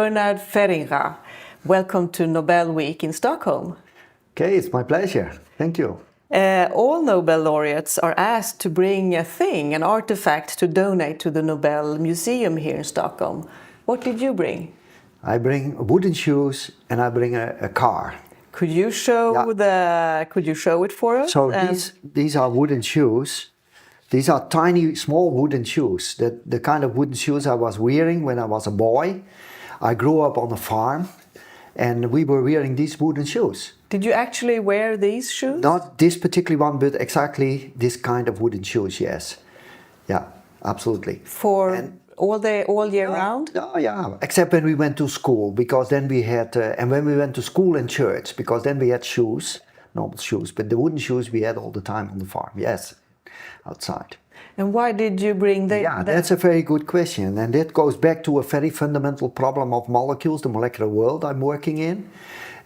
Bernard Feringa. Welcome to Nobel Week in Stockholm. Okay, it's my pleasure. Thank you. All Nobel laureates are asked to bring a thing, an artifact, to donate to the Nobel Museum here in Stockholm. What did you bring? I bring wooden shoes and I bring a car. Could you show Could you show it for us? So these are wooden shoes. These are tiny, small wooden shoes. The kind of wooden shoes I was wearing when I was a boy. I grew up on a farm, and we were wearing these wooden shoes. Did you actually wear these shoes? Not this particular one, but exactly this kind of wooden shoes. Yes, yeah, absolutely. All year round? Oh, yeah, except when we went to school, because then we had, and when we went to school and church, because then we had shoes, normal shoes, but the wooden shoes we had all the time on the farm, yes, outside. And why did you bring That's a very good question, and that goes back to a very fundamental problem of molecules, the molecular world I'm working in.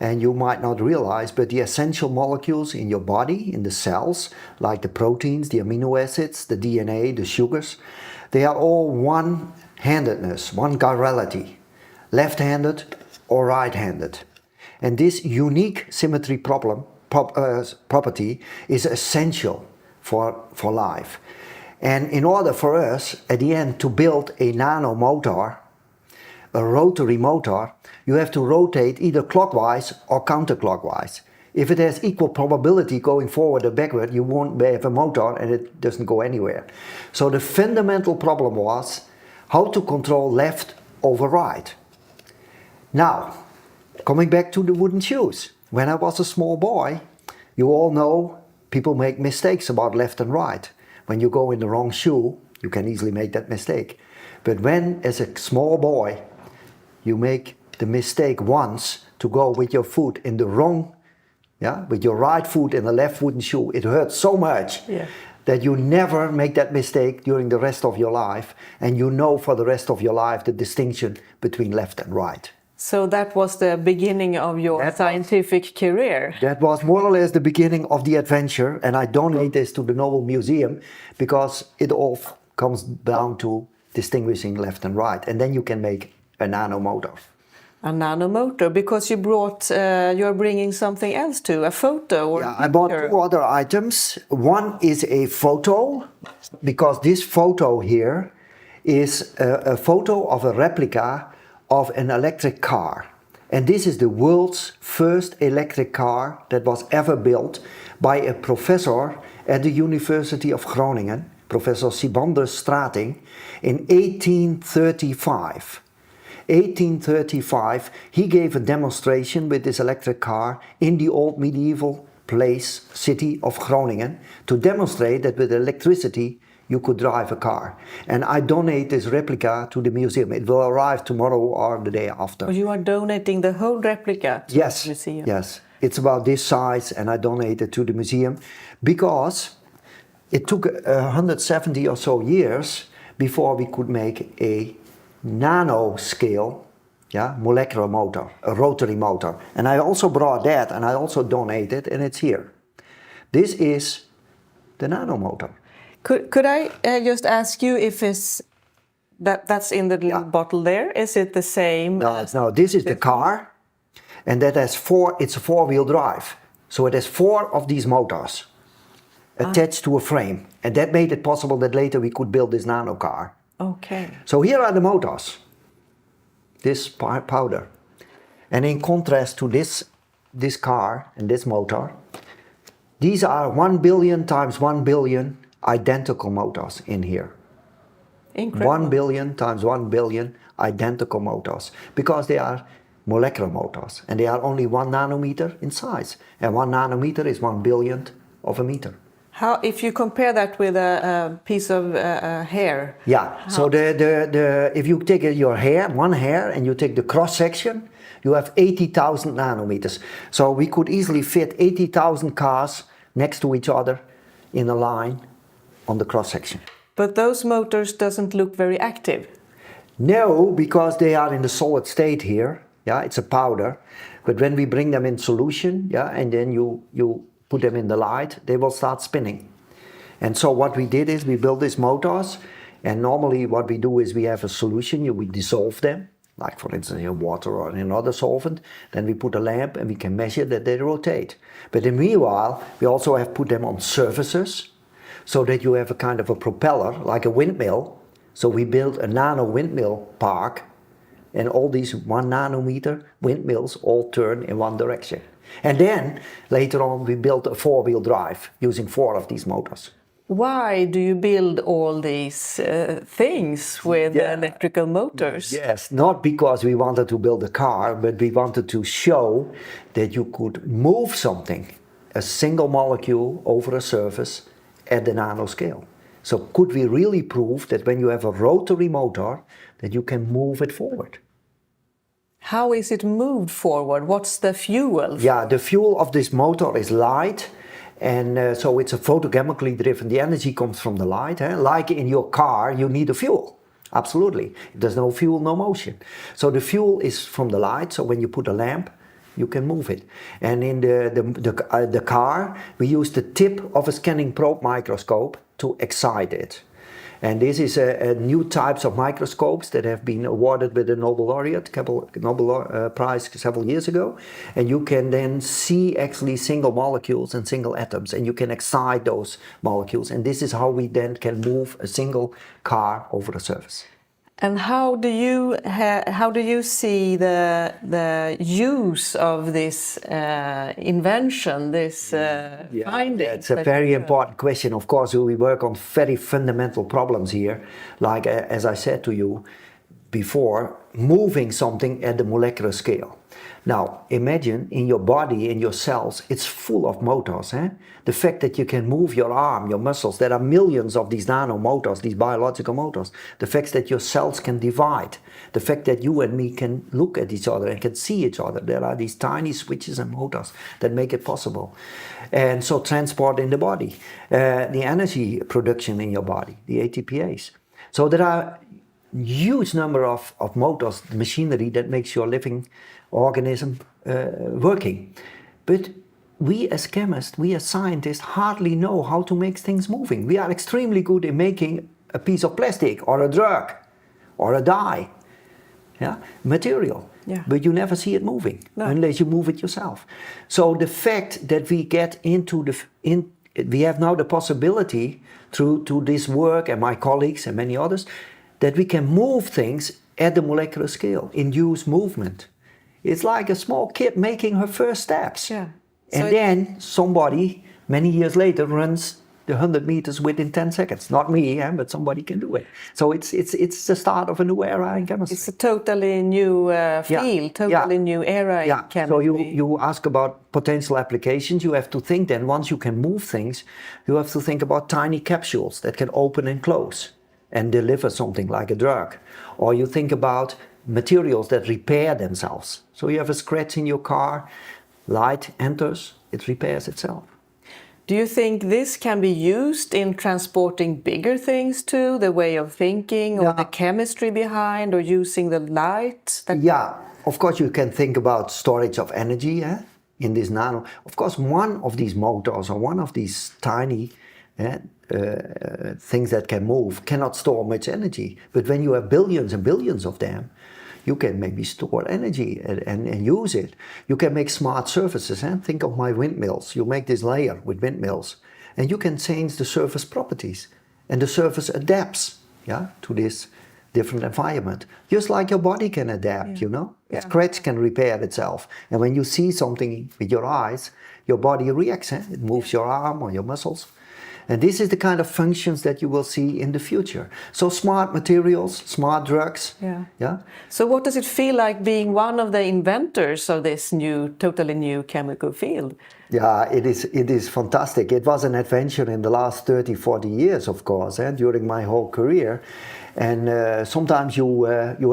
And you might not realize, but the essential molecules in your body, in the cells, like the proteins, the amino acids, the DNA, the sugars, they are all one-handedness, one chirality, left-handed or right-handed. And this unique symmetry property is essential for life. And in order for us, at the end, to build a nanomotor, a rotary motor, you have to rotate either clockwise or counterclockwise. If it has equal probability going forward or backward, you won't have a motor and it doesn't go anywhere. So the fundamental problem was how to control left over right. Now, coming back to the wooden shoes. When I was a small boy, you all know people make mistakes about left and right. When you go in the wrong shoe, you can easily make that mistake. But when, as a small boy, you make the mistake once to go with your foot in the wrong, with your right foot in the left wooden shoe, it hurts so much that you never make that mistake during the rest of your life, and you know for the rest of your life the distinction between left and right. So that was the beginning of your scientific career? That was more or less the beginning of the adventure, and I donate this to the Nobel Museum because it all comes down to distinguishing left and right, and then you can make a nanomotor. A nanomotor, because you're bringing something else too, a photo or I bought two other items. One is a photo, because this photo here is a photo of a replica of an electric car. And this is the world's first electric car that was ever built by a professor at the University of Groningen, Professor Sibander Strating, in 1835. 1835, he gave a demonstration with this electric car in the old medieval city of Groningen to demonstrate that with electricity you could drive a car. And I donate this replica to the museum. It will arrive tomorrow or the day after. Oh, you are donating the whole replica to the museum? Yes, it's about this size, and I donate it to the museum because it took 170 or so years before we could make a nano-scale molecular motor, a rotary motor. And I also brought that, and I also donated, and it's here. This is the nanomotor. Could I just ask you if that's in the little bottle there? Is it the same? No, this is the car, and that has it's a four-wheel drive. So it has four of these motors attached to a frame. And that made it possible that later we could build this nano car. Okay. So here are the motors, this powder. And in contrast to this car and this motor, these are 1 billion times 1 billion identical motors in here. Incredible. 1 billion times 1 billion identical motors, because they are molecular motors and they are only 1 nanometer in size, and 1 nanometer is 1 billionth of a meter. How, if you compare that with a piece of hair? So if you take your hair, one hair, and you take the cross section, you have 80,000 nanometers. So we could easily fit 80,000 cars next to each other in a line on the cross section. But those motors doesn't look very active. No, because they are in the solid state here. It's a powder. But when we bring them in solution, and then you put them in the light, they will start spinning. And so what we did is we built these motors, and normally what we do is we have a solution, we dissolve them like for instance in water or in another solvent, then we put a lamp and we can measure that they rotate. But in meanwhile, we also have put them on surfaces so that you have a kind of a propeller, like a windmill. So we built a nano windmill park, and all these 1 nanometer windmills all turn in one direction. And then later on we built a 4-wheel drive using 4 of these motors. Why do you build all these things with electrical motors? Yes, not because we wanted to build a car, but we wanted to show that you could move something, a single molecule over a surface at the nanoscale. So could we really prove that when you have a rotary motor, that you can move it forward? How is it moved forward? What's the fuel? Yeah, the fuel of this motor is light. And so it's a photochemically driven. The energy comes from the light. Like in your car, you need a fuel. Absolutely. If there's no fuel, no motion. So the fuel is from the light. So when you put a lamp, you can move it. And in the car, we use the tip of a scanning probe microscope to excite it. And this is a new types of microscopes that have been awarded with the Nobel Prize several years ago. And you can then see actually single molecules and single atoms, and you can excite those molecules. And this is how we then can move a single car over the surface. And how do you see the use of this invention, this finding? It's a very important question. Of course, we work on very fundamental problems here, like as I said to you before, moving something at the molecular scale. Now, imagine in your body, in your cells, it's full of motors. The fact that you can move your arm, your muscles, there are millions of these nano motors, these biological motors. The fact that your cells can divide. The fact that you and me can look at each other and can see each other. There are these tiny switches and motors that make it possible. And so transport in the body, the energy production in your body, the ATPase. So there are huge number of motors, machinery that makes your living organism working. But we as chemists, we as scientists hardly know how to make things moving. We are extremely good in making a piece of plastic or a drug or a dye, material. Yeah. But you never see it moving unless you move it yourself. So the fact that we get we have now the possibility through this work and my colleagues and many others, that we can move things at the molecular scale, induce movement. It's like a small kid making her first steps. Yeah. And then somebody, many years later, runs the 100 meters within 10 seconds. Not me, but somebody can do it. So it's the start of a new era in chemistry. It's a totally new field, new era in chemistry. So you ask about potential applications. You have to think then, once you can move things, you have to think about tiny capsules that can open and close and deliver something like a drug. Or you think about materials that repair themselves. So you have a scratch in your car, light enters, it repairs itself. Do you think this can be used in transporting bigger things too, the way of thinking or the chemistry behind, or using the light? Of course you can think about storage of energy in this nano. Of course, one of these motors or one of these tiny things that can move cannot store much energy. But when you have billions and billions of them, you can maybe store energy and use it. You can make smart surfaces. Think of my windmills. You make this layer with windmills, and you can change the surface properties. And the surface adapts to this different environment. Just like your body can adapt, A scratch can repair itself. And when you see something with your eyes, your body reacts. It moves your arm or your muscles. And this is the kind of functions that you will see in the future. So smart materials, smart drugs. So what does it feel like being one of the inventors of this totally new chemical field? Yeah, it is fantastic. It was an adventure in the last 30, 40 years, of course, during my whole career. And sometimes you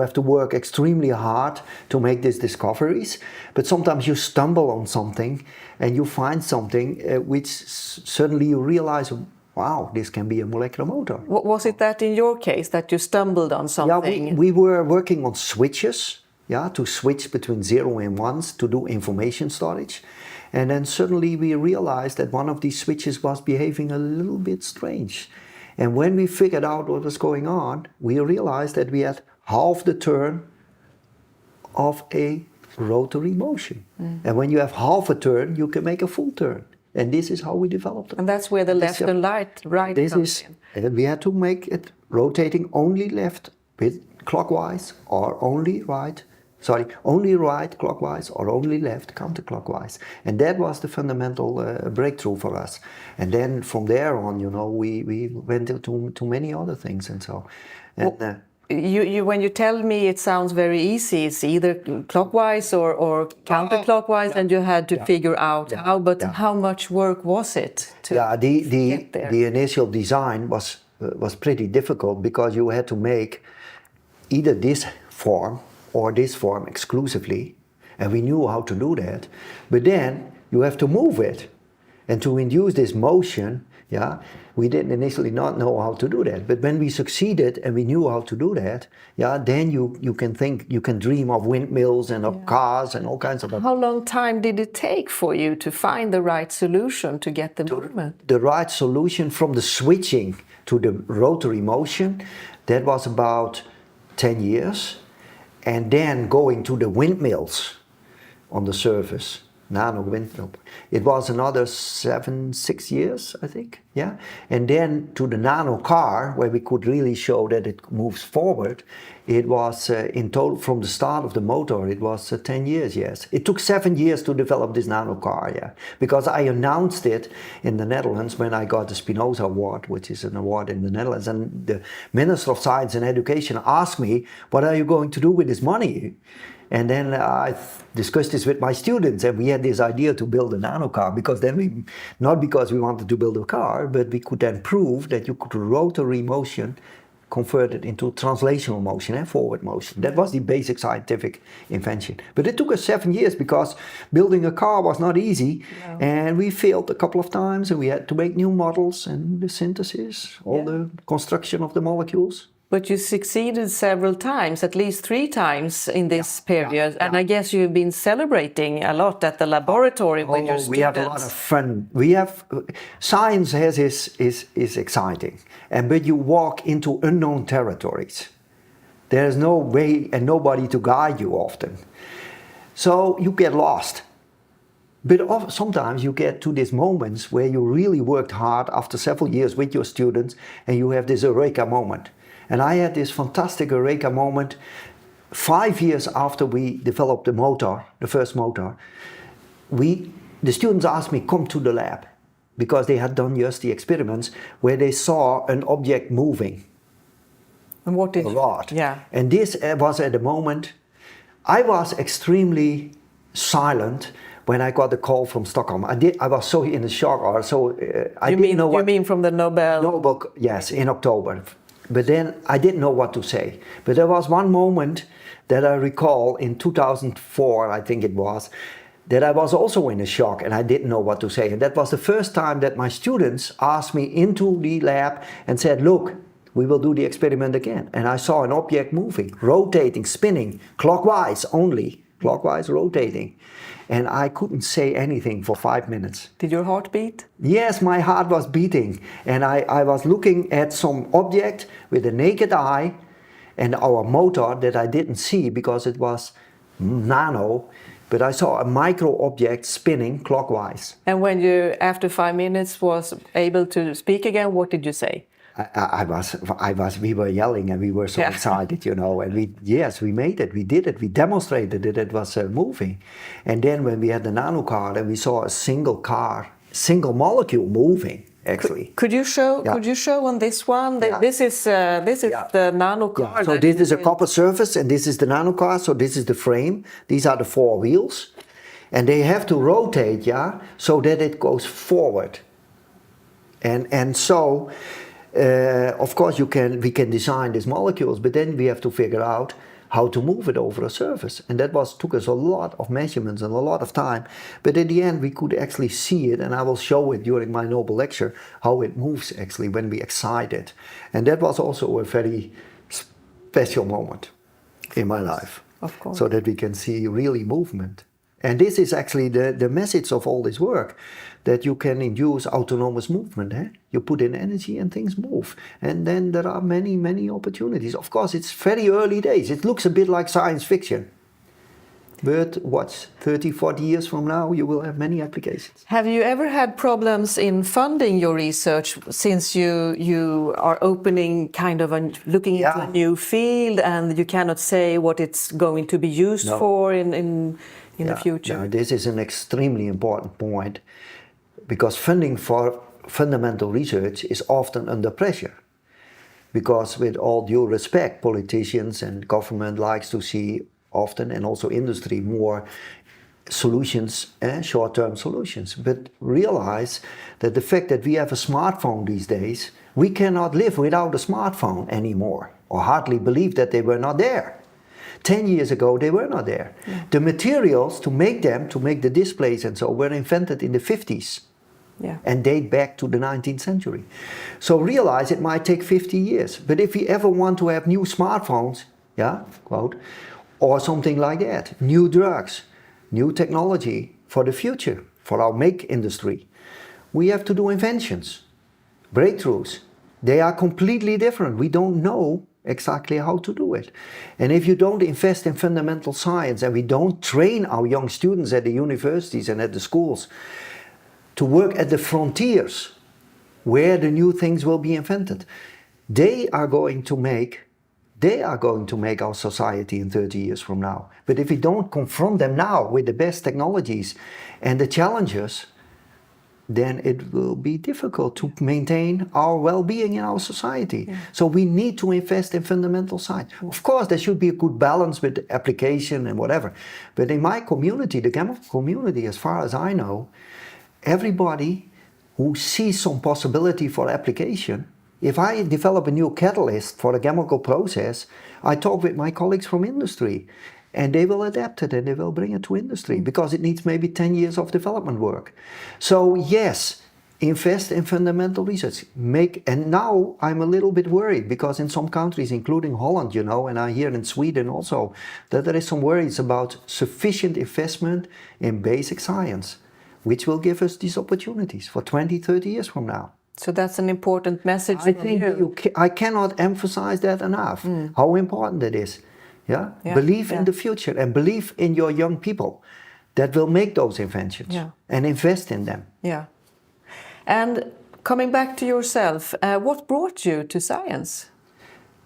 have to work extremely hard to make these discoveries, but sometimes you stumble on something and you find something which suddenly you realize, wow, this can be a molecular motor. What was it that in your case that you stumbled on something? Yeah, we were working on switches, to switch between 0 and 1s to do information storage. And then suddenly we realized that one of these switches was behaving a little bit strange. And when we figured out what was going on, we realized that we had half the turn of a rotary motion. And when you have half a turn, you can make a full turn. And this is how we developed it. And that's where the left and right This comes is, in. we had to make it rotating only left with clockwise or only right. Sorry, only right clockwise or only left counterclockwise. And that was the fundamental breakthrough for us. And then from there on, you know, we went to many other things and so. And, when you tell me it sounds very easy, it's either clockwise or counterclockwise, and you had to figure out how. But how much work was it to get there? The initial design was pretty difficult because you had to make either this form or this form exclusively, and we knew how to do that. But then you have to move it, and to induce this motion, we didn't initially not know how to do that. But when we succeeded and we knew how to do that, then you can think, you can dream of windmills and of cars and all kinds of. How long time did it take for you to find the right solution to get the movement? The right solution from the switching to the rotary motion, that was about 10 years. And then going to the windmills on the surface, nano windmill, it was another 6 years, I think, And then to the nano car, where we could really show that it moves forward, it was in total, from the start of the motor, it was 10 years, yes. It took 7 years to develop this nano car, because I announced it in the Netherlands when I got the Spinoza Award, which is an award in the Netherlands, and the Minister of Science and Education asked me, what are you going to do with this money? And then I discussed this with my students, and we had this idea to build a nano car, because then not because we wanted to build a car, but we could then prove that you could rotary motion convert it into translational motion and forward motion. That was the basic scientific invention. But it took us 7 years because building a car was not easy, and we failed a couple of times, and we had to make new models and the synthesis, all the construction of the molecules. But you succeeded several times, at least 3 times in this period. And I guess you've been celebrating a lot at the laboratory with your students. We have a lot of fun. Science is exciting, but you walk into unknown territories. There's no way and nobody to guide you often. So you get lost. But sometimes you get to these moments where you really worked hard after several years with your students, and you have this eureka moment. And I had this fantastic eureka moment 5 years after we developed the motor, the first motor. The students asked me, come to the lab, because they had done just the experiments where they saw an object moving. And what did a lot. Yeah. And this was at the moment, I was extremely silent when I got the call from Stockholm. I was so in a shock, or so I didn't know what. You mean from the Nobel? Nobel, yes, in October. But then I didn't know what to say. But there was one moment that I recall in 2004, I think it was, that I was also in a shock and I didn't know what to say. And that was the first time that my students asked me into the lab and said, look, we will do the experiment again. And I saw an object moving, rotating, spinning, clockwise only, clockwise rotating. And I couldn't say anything for 5 minutes. Did your heart beat? Yes, my heart was beating. And I was looking at some object with a naked eye and our motor that I didn't see because it was nano. But I saw a micro object spinning clockwise. And when you, after 5 minutes, was able to speak again, what did you say? We were yelling and we were so excited, and we made it, we did it, we demonstrated that it was moving. And then when we had the nano car, and we saw a single molecule moving, actually. Could you show? Could you show on this one? This is the nano car. Yeah. So this is a copper surface, and this is the nano car. So this is the frame. These are the 4 wheels, and they have to rotate, so that it goes forward. And so. Of course, we can design these molecules, but then we have to figure out how to move it over a surface. And that took us a lot of measurements and a lot of time. But in the end, we could actually see it, and I will show it during my Nobel lecture, how it moves actually when we excite it. And that was also a very special moment in my life. Of course. So that we can see really movement. And this is actually the message of all this work, that you can induce autonomous movement. You put in energy and things move. And then there are many, many opportunities. Of course, it's very early days. It looks a bit like science fiction. But what's 30, 40 years from now, you will have many applications. Have you ever had problems in funding your research since you are opening kind of looking into a new field and you cannot say what it's going to be used for in the future? No, this is an extremely important point because funding for fundamental research is often under pressure. Because with all due respect, politicians and government likes to see often, and also industry, more solutions, short-term solutions. But realize that the fact that we have a smartphone these days, we cannot live without a smartphone anymore, or hardly believe that they were not there. 10 years ago, they were not there. Yeah. The materials to make them, to make the displays and so, were invented in the 50s. Yeah. And date back to the 19th century. So realize it might take 50 years. But if we ever want to have new smartphones, quote, or something like that, new drugs, new technology for the future, for our make industry, we have to do inventions, breakthroughs. They are completely different. We don't know exactly how to do it. And if you don't invest in fundamental science and we don't train our young students at the universities and at the schools to work at the frontiers where the new things will be invented, they are going to make our society in 30 years from now. But if we don't confront them now with the best technologies and the challenges, then it will be difficult to maintain our well-being in our society. Yeah. So we need to invest in fundamental science. Of course, there should be a good balance with application and whatever. But in my community, the chemical community, as far as I know, everybody who sees some possibility for application, if I develop a new catalyst for a chemical process, I talk with my colleagues from industry and they will adapt it and they will bring it to industry because it needs maybe 10 years of development work. So yes, invest in fundamental research. And now I'm a little bit worried because in some countries, including Holland, and I hear in Sweden also, that there is some worries about sufficient investment in basic science, which will give us these opportunities for 20, 30 years from now. So that's an important message. I think I cannot emphasize that enough, how important it is. Believe in the future and believe in your young people that will make those inventions and invest in them. Yeah. And coming back to yourself, what brought you to science?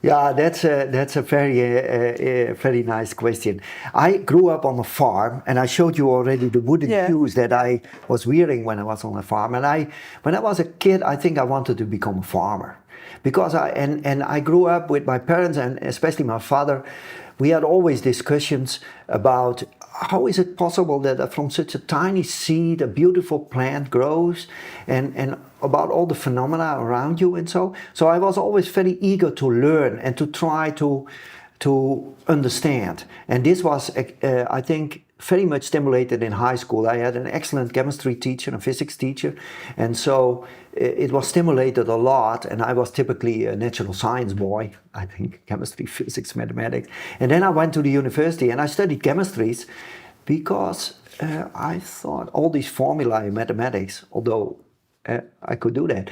Yeah, that's a very nice question. I grew up on a farm, and I showed you already the wooden shoes that I was wearing when I was on a farm. And when I was a kid, I think I wanted to become a farmer, because I grew up with my parents and especially my father. We had always discussions about how is it possible that from such a tiny seed a beautiful plant grows, and about all the phenomena around you and so. So I was always very eager to learn and to try to understand. And this was, I think, very much stimulated in high school. I had an excellent chemistry teacher and physics teacher, and so it was stimulated a lot, and I was typically a natural science boy, I think, chemistry, physics, mathematics. And then I went to the university and I studied chemistries because I thought all these formulae in mathematics, although I could do that,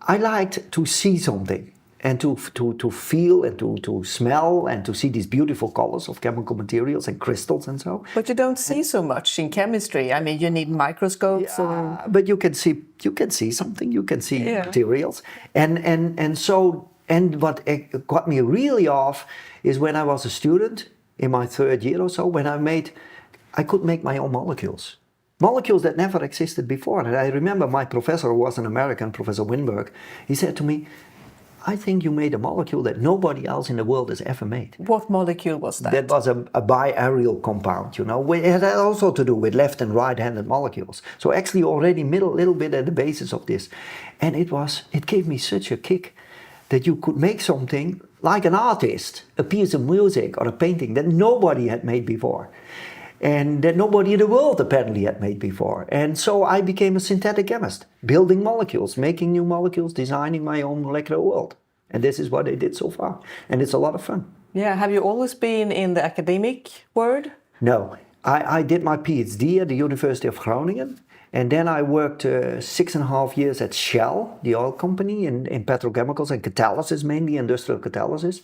I liked to see something and to feel and to smell and to see these beautiful colors of chemical materials and crystals and so. But you don't see so much in chemistry. I mean, you need microscopes. But you can see something. You can see materials, and what got me really off is when I was a student in my third year or so, when I could make my own molecules. Molecules that never existed before. And I remember my professor, who was an American, Professor Winberg, he said to me, I think you made a molecule that nobody else in the world has ever made. What molecule was that? That was a biaryl compound, It had also to do with left and right-handed molecules. So actually already little bit at the basis of this. And it gave me such a kick that you could make something like an artist, a piece of music or a painting that nobody had made before. And that nobody in the world apparently had made before. And so I became a synthetic chemist, building molecules, making new molecules, designing my own molecular world. And this is what I did so far. And it's a lot of fun. Yeah, have you always been in the academic world? No, I did my PhD at the University of Groningen. And then I worked 6.5 years at Shell, the oil company, in petrochemicals and catalysis, mainly industrial catalysis.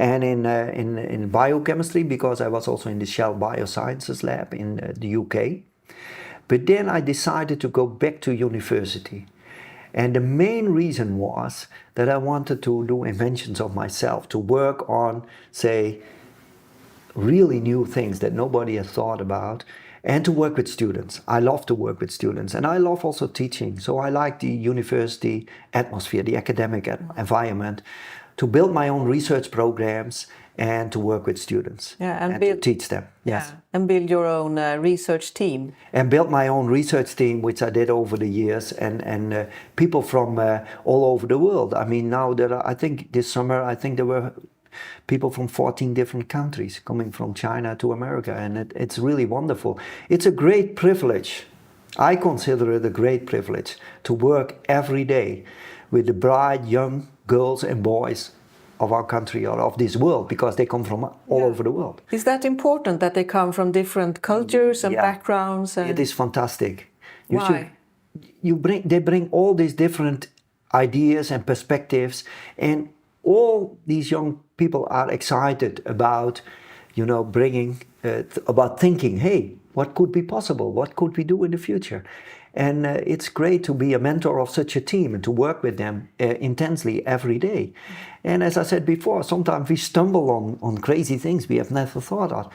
and in biochemistry, because I was also in the Shell Biosciences lab in the UK. But then I decided to go back to university. And the main reason was that I wanted to do inventions of myself, to work on, say, really new things that nobody has thought about, and to work with students. I love to work with students, and I love also teaching. So I like the university atmosphere, the academic environment, to build my own research programs and to work with students and to teach them. Yes. Yeah, and build your own research team. And build my own research team, which I did over the years, and people from all over the world. I mean, now I think this summer, I think there were people from 14 different countries coming from China to America, and it's really wonderful. It's a great privilege. I consider it a great privilege to work every day with the bright young girls and boys of our country or of this world, because they come from all over the world. Is that important that they come from different cultures and backgrounds? It is fantastic. Why? They bring all these different ideas and perspectives, and all these young people are excited about, about thinking, hey, what could be possible? What could we do in the future? And it's great to be a mentor of such a team and to work with them intensely every day. And as I said before, sometimes we stumble on crazy things we have never thought of.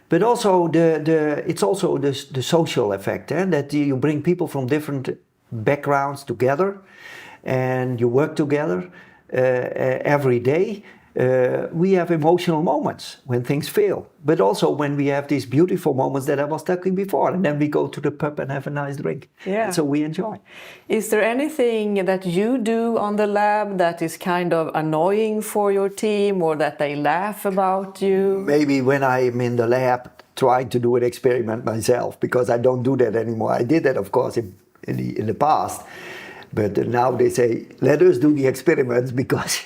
But also it's also the social effect, that you bring people from different backgrounds together and you work together every day. We have emotional moments when things fail, but also when we have these beautiful moments that I was talking before, and then we go to the pub and have a nice drink. Yeah. And so we enjoy. Is there anything that you do on the lab that is kind of annoying for your team, or that they laugh about you? Maybe when I'm in the lab trying to do an experiment myself, because I don't do that anymore. I did that, of course, in the past, but now they say, let us do the experiments because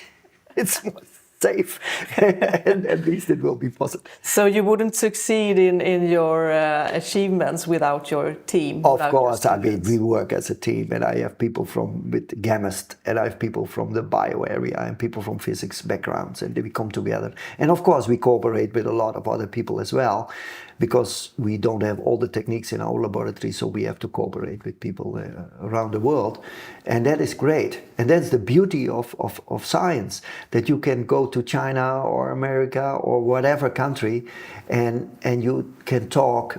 it's more safe, and at least it will be positive. So you wouldn't succeed in your achievements without your team? Of course, I mean, we work as a team, and I have people with chemists, and I have people from the bio area, and people from physics backgrounds, and we come together. And of course, we cooperate with a lot of other people as well, because we don't have all the techniques in our laboratory, so we have to cooperate with people around the world. And that is great. And that's the beauty of science, that you can go to China or America or whatever country, and you can talk,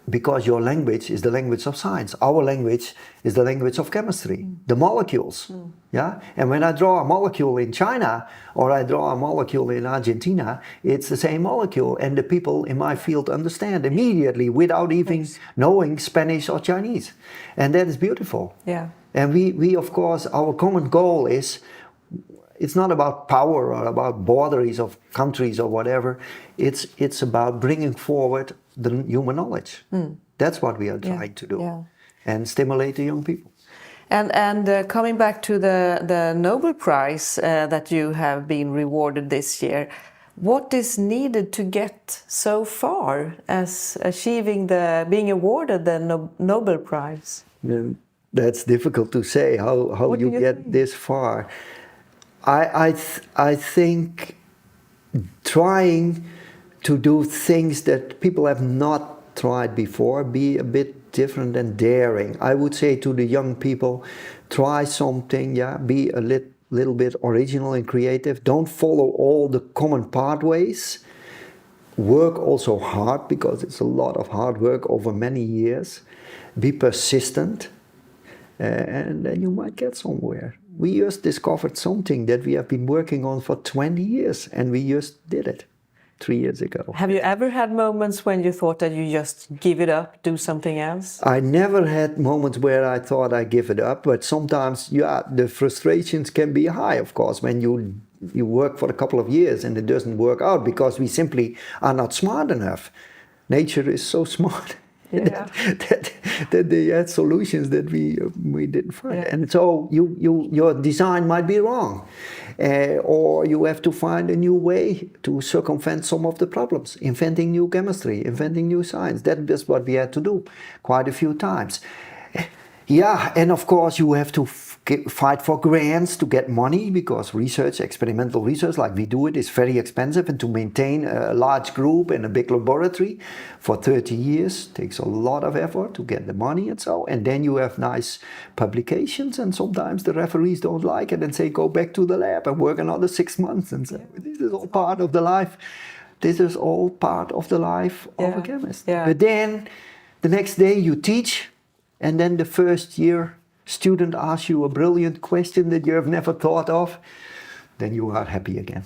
because your language is the language of science. Our language is the language of chemistry, the molecules. Yeah? And when I draw a molecule in China or I draw a molecule in Argentina, it's the same molecule, and the people in my field understand immediately without even knowing Spanish or Chinese. And that is beautiful. Yeah. And we of course, our common goal is, it's not about power or about boundaries of countries or whatever. It's about bringing forward the human knowledge. That's what we are trying to do, and stimulate the young people. And coming back to the Nobel Prize that you have been rewarded this year, what is needed to get so far as achieving being awarded the Nobel Prize? That's difficult to say, how you get this far. I think trying to do things that people have not tried before, be a bit different and daring. I would say to the young people, try something, be a little bit original and creative. Don't follow all the common pathways. Work also hard, because it's a lot of hard work over many years. Be persistent, and then you might get somewhere. We just discovered something that we have been working on for 20 years, and we just did it 3 years ago. Have you ever had moments when you thought that you just give it up, do something else? I never had moments where I thought I give it up, but sometimes, the frustrations can be high, of course, when you work for a couple of years and it doesn't work out, because we simply are not smart enough. Nature is so smart. Yeah. that they had solutions that we didn't find, and so your design might be wrong, or you have to find a new way to circumvent some of the problems, inventing new chemistry, inventing new science. That's what we had to do quite a few times. Yeah, and of course you have to fight for grants to get money because research, experimental research like we do it, is very expensive, and to maintain a large group in a big laboratory for 30 years takes a lot of effort to get the money and so. And then you have nice publications, and sometimes the referees don't like it and say go back to the lab and work another 6 months, and so this is all part of the life. This is all part of the life of a chemist. Yeah. But then the next day you teach, and then the first year student asks you a brilliant question that you have never thought of, then you are happy again.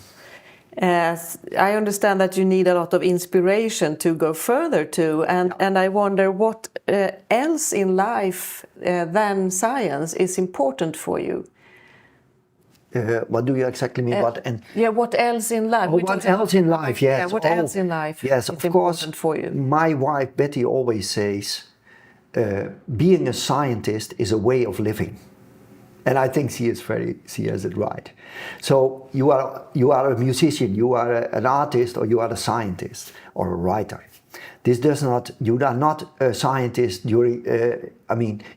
I understand that you need a lot of inspiration to go further to, and I wonder what else in life than science is important for you? What do you exactly mean? What else in life? Oh, what else in life? Yes. Yeah, what else in life? Yes, is of course. important for you? My wife Betty always says, being a scientist is a way of living, and I think she has it right. So you are a musician, you are an artist, or you are a scientist or a writer. You are not a scientist during.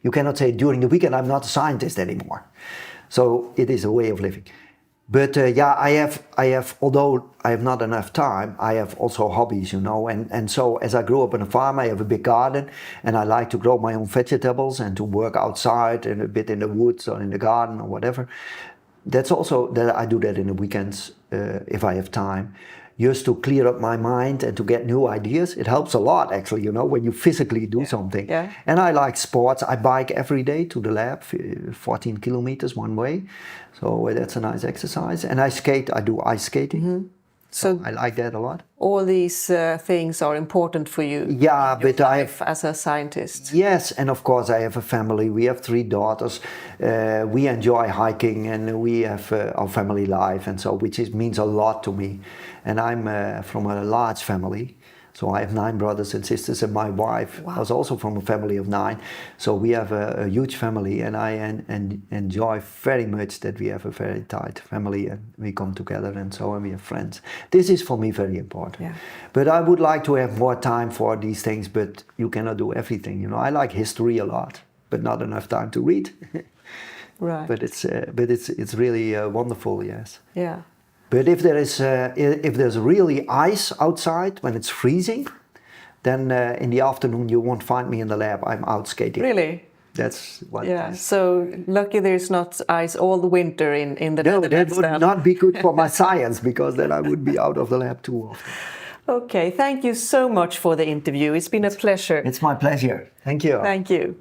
You cannot say during the weekend I'm not a scientist anymore. So it is a way of living. But I have, although I have not enough time, I have also hobbies, and so as I grew up on a farm, I have a big garden, and I like to grow my own vegetables and to work outside and a bit in the woods or in the garden or whatever. That's also, that I do that in the weekends if I have time, just to clear up my mind and to get new ideas. It helps a lot actually, when you physically do something. Yeah. And I like sports. I bike every day to the lab, 14 kilometers one way. So that's a nice exercise. And I skate, I do ice skating. Mm-hmm. So I like that a lot. All these things are important for you. Yeah, but I have, as a scientist. Yes, and of course I have a family. We have 3 daughters. We enjoy hiking, and we have our family life, and so means a lot to me. And I'm from a large family, so I have 9 brothers and sisters, and my wife was also from a family of 9. So we have a huge family, and I enjoy very much that we have a very tight family, and we come together, and we have friends. This is for me very important. Yeah. But I would like to have more time for these things, but you cannot do everything. I like history a lot, but not enough time to read. Right. But it's really wonderful, yes. Yeah. But if there's really ice outside when it's freezing, then in the afternoon you won't find me in the lab. I'm out skating. Really? That's what. Yeah. So lucky there's not ice all the winter in the Netherlands. No, that would not be good for my science, because then I would be out of the lab too often. Okay. Thank you so much for the interview. It's been a pleasure. It's my pleasure. Thank you. Thank you.